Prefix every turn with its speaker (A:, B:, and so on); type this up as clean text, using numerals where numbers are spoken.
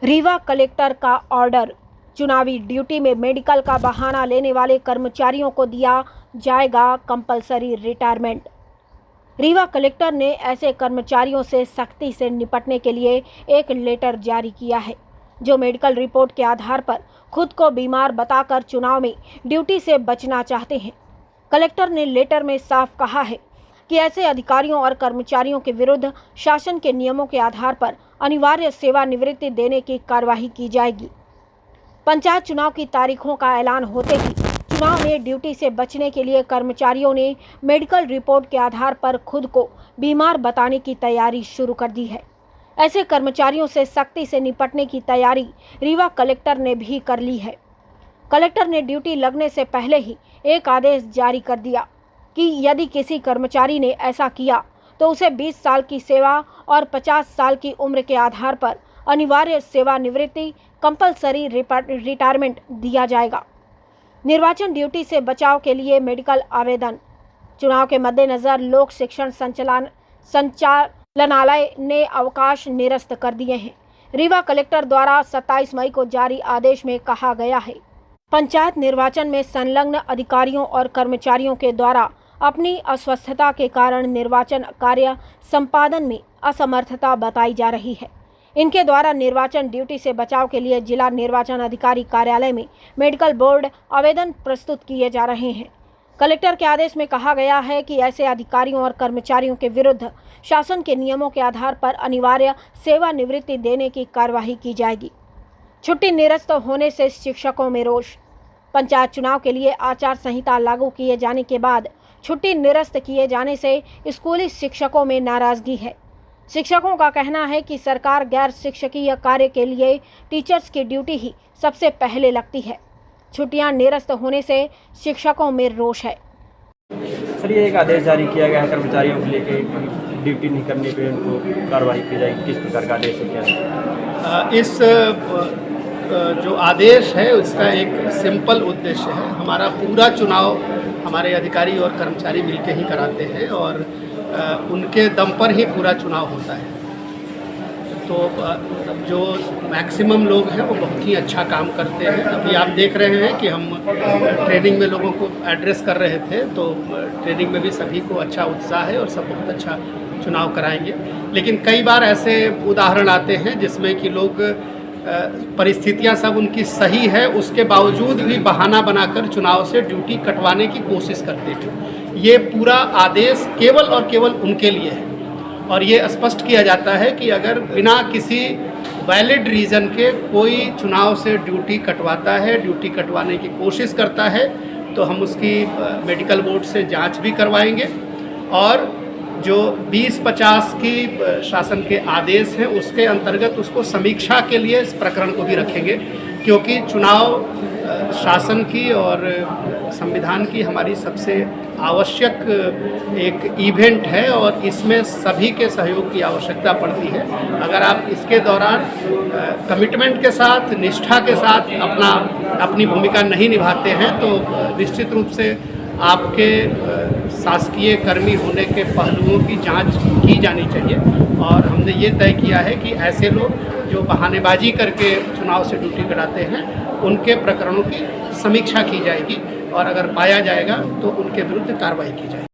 A: Rewa collector का order, चुनावी duty में मेडिकल का बहाना लेने वाले कर्मचारियों को दिया जाएगा कंपलसरी रिटायरमेंट। रीवा कलेक्टर ने ऐसे कर्मचारियों से सख्ती से निपटने के लिए एक लेटर जारी किया है जो मेडिकल रिपोर्ट के आधार पर खुद को बीमार बताकर चुनाव में ड्यूटी से बचना चाहते हैं। कलेक्टर ने लेटर में साफ कहा है कि ऐसे अधिकारियों और कर्मचारियों के विरुद्ध शासन के नियमों के आधार पर अनिवार्य सेवानिवृत्ति देने की कार्यवाही की जाएगी। पंचायत चुनाव की तारीखों का ऐलान होते ही चुनाव में ड्यूटी से बचने के लिए कर्मचारियों ने मेडिकल रिपोर्ट के आधार पर खुद को बीमार बताने की तैयारी शुरू कर दी है। ऐसे कर्मचारियों से सख्ती से निपटने की तैयारी रीवा कलेक्टर ने भी कर ली है। कलेक्टर ने ड्यूटी लगने से पहले ही एक आदेश जारी कर दिया कि यदि किसी कर्मचारी ने ऐसा किया तो उसे 20 साल की सेवा और 50 साल की उम्र के आधार पर अनिवार्य सेवानिवृत्ति कंपलसरी रिटायरमेंट दिया जाएगा। निर्वाचन ड्यूटी से बचाव के लिए मेडिकल आवेदन। चुनाव के मद्देनजर लोक शिक्षण संचालनालय ने अवकाश निरस्त कर दिए हैं। रीवा कलेक्टर द्वारा 27 मई को जारी आदेश में कहा गया है, पंचायत निर्वाचन में संलग्न अधिकारियों और कर्मचारियों के द्वारा अपनी अस्वस्थता के कारण निर्वाचन कार्य संपादन में असमर्थता बताई जा रही है। इनके द्वारा निर्वाचन ड्यूटी से बचाव के लिए जिला निर्वाचन अधिकारी कार्यालय में मेडिकल बोर्ड आवेदन प्रस्तुत किए जा रहे हैं। कलेक्टर के आदेश में कहा गया है कि ऐसे अधिकारियों और कर्मचारियों के विरुद्ध शासन के नियमों के आधार पर अनिवार्य सेवानिवृत्ति देने की कार्यवाही की जाएगी। छुट्टी निरस्त होने से शिक्षकों में रोष। पंचायत चुनाव के लिए आचार संहिता लागू किए जाने के बाद छुट्टी निरस्त किए जाने से स्कूली शिक्षकों में नाराजगी है। शिक्षकों का कहना है कि सरकार गैर शिक्षकीय कार्य के लिए टीचर्स की ड्यूटी ही सबसे पहले लगती है। छुट्टियां निरस्त होने से शिक्षकों में रोष है।
B: सर, ये एक आदेश जारी किया गया है कर्मचारियों को लेकर ड्यूटी नहीं करने पर उनको कार्रवाई की जाएगी। किस प्रकार का आदेश है, क्या है?
C: इस जो आदेश है उसका एक सिंपल उद्देश्य है। हमारा पूरा चुनाव हमारे अधिकारी और कर्मचारी मिलकर ही कराते हैं और उनके दम पर ही पूरा चुनाव होता है। तो जो मैक्सिमम लोग हैं वो बहुत ही अच्छा काम करते हैं। अभी आप देख रहे हैं कि हम ट्रेनिंग में लोगों को एड्रेस कर रहे थे, तो ट्रेनिंग में भी सभी को अच्छा उत्साह है और सब बहुत अच्छा चुनाव कराएंगे। लेकिन कई बार ऐसे उदाहरण आते हैं जिसमें कि लोग परिस्थितियां सब उनकी सही है, उसके बावजूद भी बहाना बनाकर चुनाव से ड्यूटी कटवाने की कोशिश करते हैं। ये पूरा आदेश केवल और केवल उनके लिए है और ये स्पष्ट किया जाता है कि अगर बिना किसी वैलिड रीज़न के कोई चुनाव से ड्यूटी कटवाता है, ड्यूटी कटवाने की कोशिश करता है, तो हम उसकी मेडिकल बोर्ड से जांच भी करवाएंगे और जो 20-50 की शासन के आदेश हैं उसके अंतर्गत उसको समीक्षा के लिए इस प्रकरण को भी रखेंगे, क्योंकि चुनाव शासन की और संविधान की हमारी सबसे आवश्यक एक इवेंट है और इसमें सभी के सहयोग की आवश्यकता पड़ती है। अगर आप इसके दौरान कमिटमेंट के साथ, निष्ठा के साथ अपनी भूमिका नहीं निभाते हैं तो निश्चित रूप से आपके शासकीय कर्मी होने के पहलुओं की जांच की जानी चाहिए। और हमने ये तय किया है कि ऐसे लोग जो बहानेबाजी करके चुनाव से ड्यूटी कराते हैं उनके प्रकरणों की समीक्षा की जाएगी और अगर पाया जाएगा तो उनके विरुद्ध कार्रवाई की जाएगी।